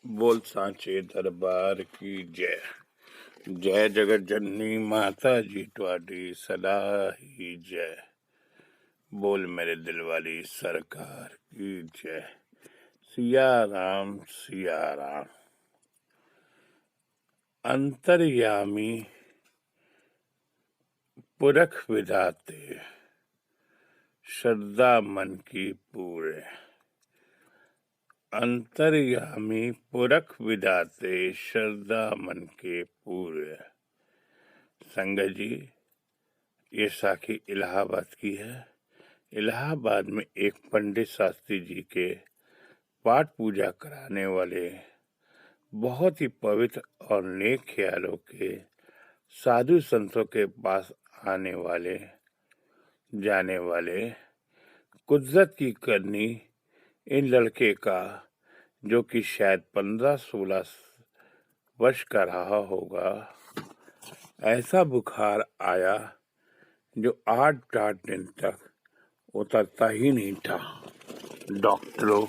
बोल सांचे दरबार की जय। जय जगत जननी माता जी ट्वाडी सदा ही जय। बोल मेरे दिल वाली सरकार की जय। सिया राम सिया राम। अंतर्यामी पुरख विधाते श्रद्धा मन की पूरे। अंतर्यामी पुरख विधाते श्रद्धा मन के पूरे। संगत जी, ये साखी इलाहाबाद की है। इलाहाबाद में एक पंडित शास्त्री जी के पाठ पूजा कराने वाले बहुत ही पवित्र और नेक ख्यालों के साधु संतों के पास आने वाले जाने वाले कुदरत की करनी इन लड़के का, जो कि शायद 15-16 वर्ष का रहा होगा, ऐसा बुखार आया जो 8 दिन तक उतरता ही नहीं था। डॉक्टरों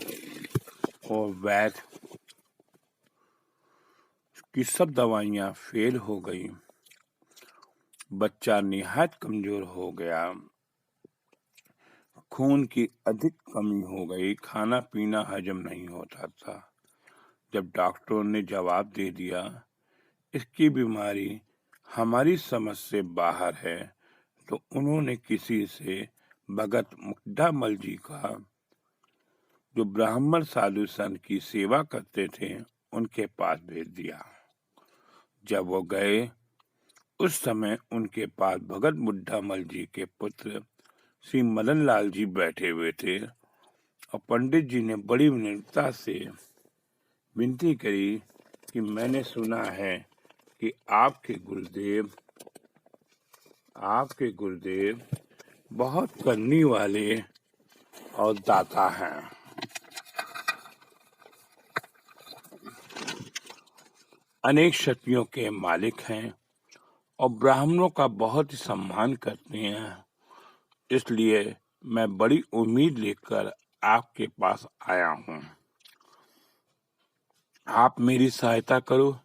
और वैद्य की सब दवाइयां फेल हो गई। बच्चा निहायत कमजोर हो गया। खून की अधिक कमी हो गई। खाना पीना हजम नहीं होता था। जब डॉक्टरों ने जवाब दे दिया इसकी बीमारी हमारी समझ से बाहर है, तो उन्होंने किसी से भगत मुक्तामल जी का, जो ब्राह्मण साधु संत की सेवा करते थे, उनके पास भेज दिया। जब वो गए उस समय उनके पास भगत मुक्तामल जी के पुत्र श्री मदन लाल जी बैठे हुए थे और पंडित जी ने बड़ी विनम्रता से विनती करी कि मैंने सुना है कि आपके गुरुदेव बहुत करनी वाले और दाता हैं। अनेक शक्तियों के मालिक हैं और ब्राह्मणों का बहुत ही सम्मान करते हैं। इसलिए मैं बड़ी उम्मीद लेकर आपके पास आया हूँ। आप मेरी सहायता करो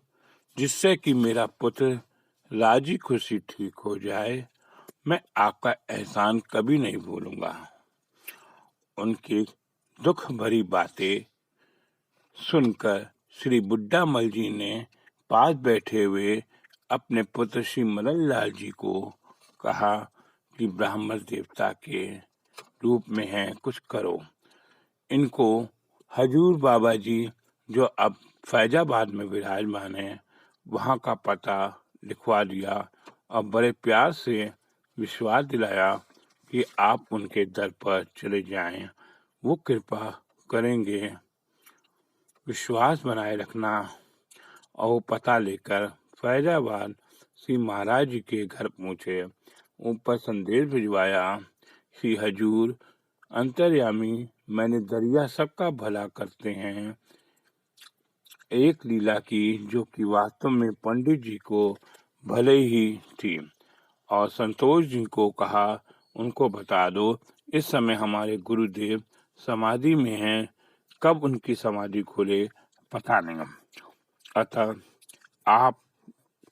जिससे कि मेरा पुत्र राजी खुशी ठीक हो जाए। मैं आपका एहसान कभी नहीं भूलूंगा। उनकी दुख भरी बातें सुनकर श्री बुड्ढामल जी ने पास बैठे हुए अपने पुत्र श्री मदन लाल जी को कहा कि ब्राह्मण देवता के रूप में हैं, कुछ करो। इनको हजूर बाबा जी, जो अब फैजाबाद में विराजमान हैं, वहाँ का पता लिखवा दिया और बड़े प्यार से विश्वास दिलाया कि आप उनके दर पर चले जाएं, वो कृपा करेंगे। विश्वास बनाए रखना। और वो पता लेकर फैजाबाद श्री महाराज जी के घर पहुंचे। ऊपर संदेश भिजवाया, श्री हजूर अंतर्यामी, मैंने दरिया सबका भला करते हैं एक लीला की, जो कि वास्तव में पंडित जी को भले ही थी, और संतोष जी को कहा उनको बता दो। इस समय हमारे गुरुदेव समाधि में हैं, कब उनकी समाधि खुले पता नहीं। अतः आप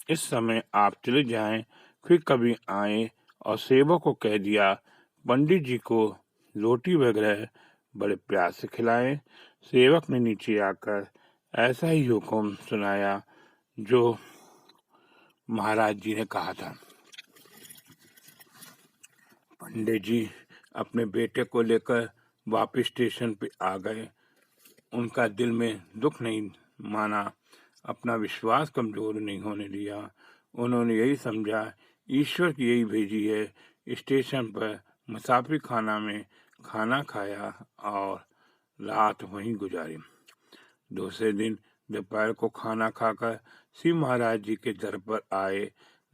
इस समय आप चले जाएं, फिर कभी आए। और सेवक को कह दिया पंडित जी को रोटी वगैरह बड़े प्यार से खिलाएं। सेवक ने नीचे आकर ऐसा ही हुक्म सुनाया जो महाराज जी ने कहा था। पंडित जी अपने बेटे को लेकर वापस स्टेशन पे आ गए। उनका दिल में दुख नहीं माना, अपना विश्वास कमजोर नहीं होने दिया। उन्होंने यही समझा ईश्वर की यही भेजी है। स्टेशन पर मुसाफिर खाना में खाना खाया और रात वहीं गुजारी। दूसरे दिन दोपहर को खाना खाकर श्री महाराज जी के दर पर आए।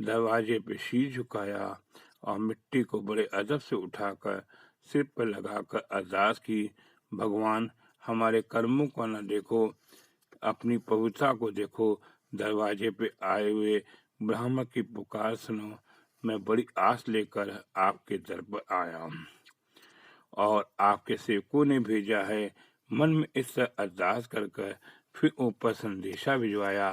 दरवाजे पे शीश झुकाया और मिट्टी को बड़े अदब से उठाकर सिर पर लगाकर अरदास की, भगवान हमारे कर्मों को न देखो, अपनी पवित्रता को देखो। दरवाजे पे आए हुए ब्राह्मण की पुकार सुनो। मैं बड़ी आस लेकर आपके दर पर आया हूँ और आपके सेवकों ने भेजा है। मन में इस तरह अरदास कर फिर ऊपर संदेशा भिजवाया।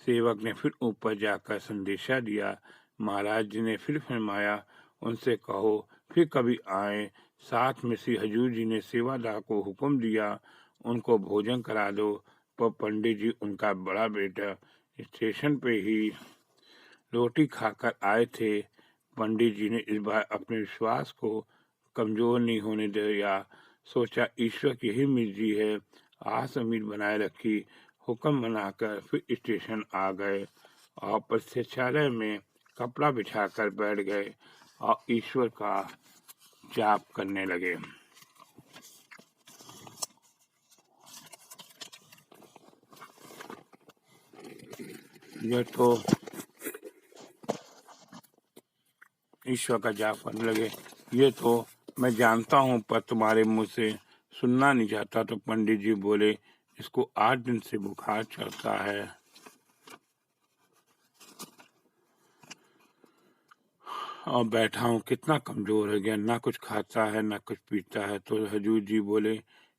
सेवक ने फिर ऊपर जाकर संदेशा दिया। महाराज जी ने फिर फरमाया, उनसे कहो फिर कभी आए। साथ में श्री हजूर जी ने सेवादार को हुक्म दिया, उनको भोजन करा दो। पर पंडित जी, उनका बड़ा बेटा, स्टेशन पे ही रोटी खाकर आए थे। पंडित जी ने इस बार अपने विश्वास को कमजोर नहीं होने दिया। सोचा ईश्वर की ही मर्जी है। आस उम्मीद बनाए रखी। हुक्म बनाकर फिर स्टेशन आ गए और प्रतीक्षालय में कपड़ा बिछाकर बैठ गए और ईश्वर का जाप करने लगे। ये तो ईश्वर का जाप करने लगे। ये तो मैं जानता हूँ, पर तुम्हारे मुंह से सुनना नहीं चाहता। तो पंडित जी बोले, इसको 8 दिन से बुखार चढ़ता है और बैठा हूँ, कितना कमजोर हो गया, ना कुछ खाता है ना कुछ पीता है। तो हजूर जी बोले,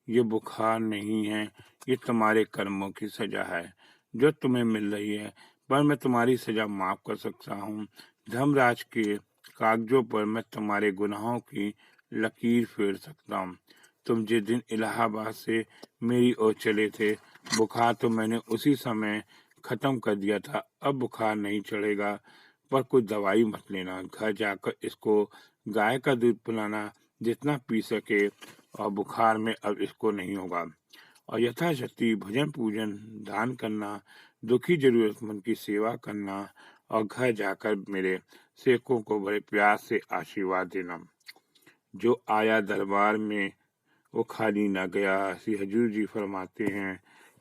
ये बुखार नहीं है, ये तुम्हारे कर्मों की सजा है जो तुम्हें मिल रही है। पर मैं तुम्हारी सजा माफ कर सकता हूँ। धर्मराज के कागजों पर मैं तुम्हारे गुनाहों की लकीर फेर सकता हूँ। तुम जिस दिन इलाहाबाद से मेरी ओर चले थे, बुखार तो मैंने उसी समय खत्म कर दिया था। अब बुखार नहीं चढ़ेगा, पर कुछ दवाई मत लेना। घर जाकर इसको गाय का दूध पिलाना, जितना पी सके, और बुखार में अब इसको नहीं होगा। और यथाशक्ति भजन पूजन दान करना, दुखी जरूरतमंद की सेवा करना, और घर जाकर मेरे सेवकों को बड़े प्यार से आशीर्वाद देना। जो आया दरबार में वो खाली न गया। श्री हजूर जी फरमाते हैं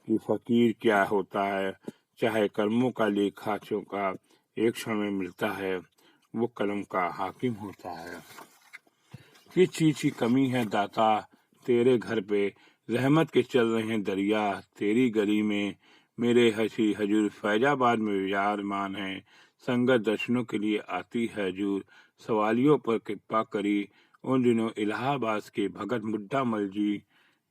कि फकीर क्या होता है, चाहे कर्मों का लेखा चौका एक क्षण में मिलता है, वो कलम का हाकिम होता है। किस चीज की कमी है दाता तेरे घर पे, रहमत के चल रहे हैं दरिया तेरी गली में। मेरे हसी हजूर फैजाबाद में विराजमान है, संगत दर्शनों के लिए आती है हजूर। सवालियों पर कृपा करी। उन दिनों इलाहाबाद के भगत बुड्ढा मल जी,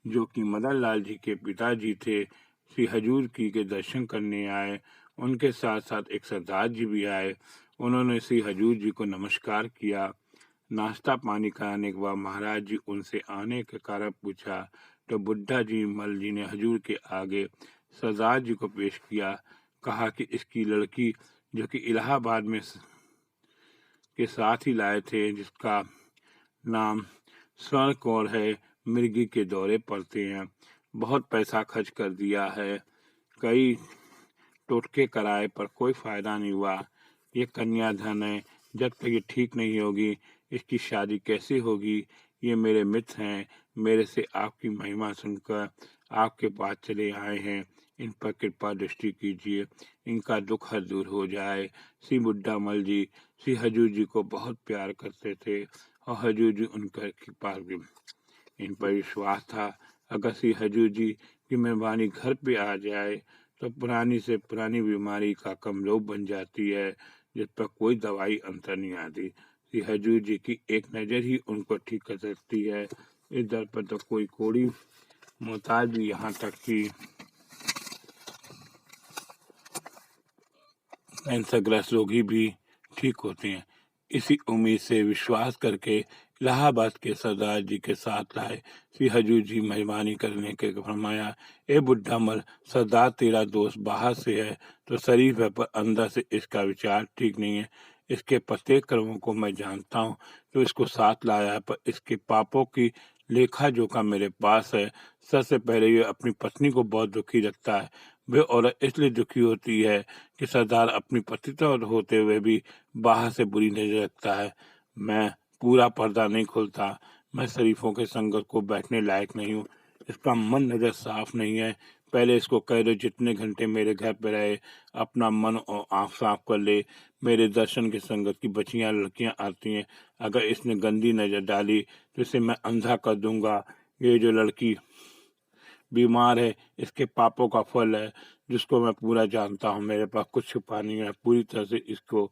जो कि मदन लाल जी के पिताजी थे, श्री हजूर की के दर्शन करने आए। उनके साथ साथ एक सरदार जी भी आए। उन्होंने श्री हजूर जी को नमस्कार किया। नाश्ता पानी कराने के बाद महाराज जी उनसे आने के कारण पूछा, तो बुड्ढा जी मल जी ने हजूर के आगे सरदार जी को पेश किया। कहा कि इसकी लड़की, जो कि इलाहाबाद में के साथ ही लाए थे, जिसका नाम स्वर्ण कौर है, मिर्गी के दौरे पड़ते हैं। बहुत पैसा खर्च कर दिया है, कई टोटके कराए पर कोई फायदा नहीं हुआ। ये कन्याधन है, जब तक ये ठीक नहीं होगी इसकी शादी कैसे होगी। ये मेरे मित्र हैं, मेरे से आपकी महिमा सुनकर आपके पास चले आए हैं। इन पर कृपा दृष्टि कीजिए, इनका दुख हर दूर हो जाए। श्री बुड्ढा मल जी श्री हजूर जी को बहुत प्यार करते थे और हजूर जी उनका कृपा इन पर विश्वास था। अगर श्री हजूर जी की मेहरबानी घर पे आ जाए तो पुरानी से पुरानी बीमारी का कमजोर बन जाती है, जिस पर कोई दवाई अंतर नहीं आती। श्री हजूर जी की एक नज़र ही उनको ठीक कर सकती है। इस दर पर तो कोई कोड़ी मोहताज भी, यहाँ तक कि कैंसरग्रस्त रोगी भी ठीक होते हैं। इसी उम्मीद से विश्वास करके इलाहाबाद के सरदार जी के साथ लाए। श्री हजूर जी मेहरबानी करने के फरमाया, ए बुड्ढा मल, सरदार तेरा दोस्त बाहर से है तो शरीफ है, पर अंदर से इसका विचार ठीक नहीं है। इसके प्रत्येक कर्मों को मैं जानता हूँ, तो इसको साथ लाया है, पर इसके पापों की लेखा जोखा मेरे पास है। सबसे पहले ये अपनी पत्नी को बहुत दुखी रखता है। वे औरत इसलिए दुखी होती है कि सरदार अपनी पतिता होते हुए भी बाहर से बुरी नजर रखता है। मैं पूरा पर्दा नहीं खोलता, मैं शरीफों के संगत को बैठने लायक नहीं हूँ। इसका मन नजर साफ नहीं है। पहले इसको कह दो जितने घंटे मेरे घर पे रहे, अपना मन और आँख साफ कर ले। मेरे दर्शन के संगत की बचियां लड़कियां आती हैं, अगर इसने गंदी नजर डाली तो इसे मैं अंधा कर दूंगा। ये जो लड़की बीमार है, इसके पापों का फल है, जिसको मैं पूरा जानता हूँ। मेरे पास कुछ छुपा नहीं है, पूरी तरह से इसको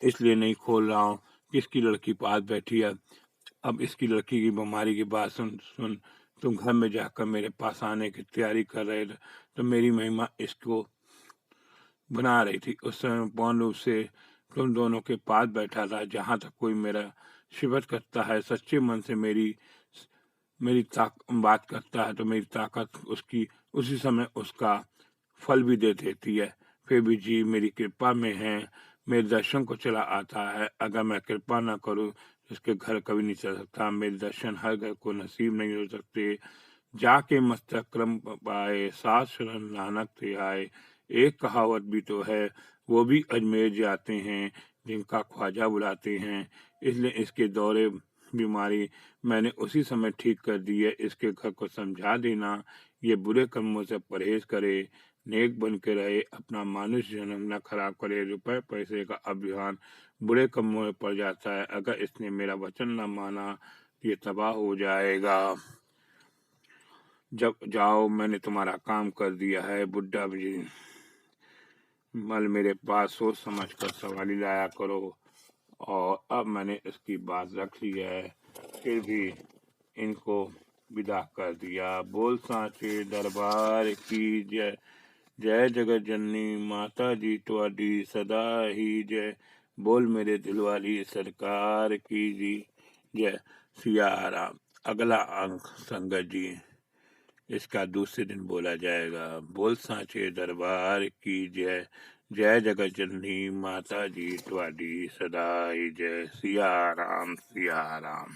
इसलिए नहीं खोल रहा हूँ कि इसकी लड़की पास बैठी है। अब इसकी लड़की की बीमारी की बात सुन सुन तुम घर में जाकर मेरे पास आने की तैयारी कर रहे थे, तो मेरी महिमा इसको बना रही थी। उस समय पूर्ण रूप से तुम दोनों के पास बैठा था। जहां तक कोई मेरा सिफत करता है, सच्चे मन से मेरी मेरी बात करता है, तो मेरी ताकत उसकी उसी समय उसका फल भी दे देती है। फिर भी जी मेरी कृपा में है, मेरे दर्शन को चला आता है। अगर मैं कृपा ना करूं तो उसके घर कभी नहीं चल सकता। मेरे दर्शन हर घर को नसीब नहीं हो सकते। जाके मस्तक क्रम पाए, सात शरण नानक थे आए। एक कहावत भी तो है, वो भी अजमेर जाते हैं जिनका ख्वाजा बुलाते हैं। इसलिए इसके दौरे बीमारी मैंने उसी समय ठीक कर दी है। इसके घर को समझा देना, ये बुरे कर्मों से परहेज करे, नेक बन के रहे, अपना मानुष जन्म न खराब करे। रुपए पैसे का अभिमान बुरे कर्मों में पड़ जाता है। अगर इसने मेरा वचन न माना, ये तबाह हो जाएगा। जब जाओ, मैंने तुम्हारा काम कर दिया है। बुड्ढा जी मल मेरे पास सोच समझ कर सवारी लाया करो। और अब मैंने इसकी बात रख ली है, फिर भी इनको विदा कर दिया। बोल सांचे दरबार की जय। जय जगत जननी माता जी तुम्हारी सदा ही जय। बोल मेरे दिलवाली सरकार की जी जय। सिया राम। अगला अंक संगत जी इसका दूसरे दिन बोला जाएगा। बोल सांचे दरबार की जय। जय जगत जननी माता जी तुम्हारी सदा ही जय। सिया राम सिया राम।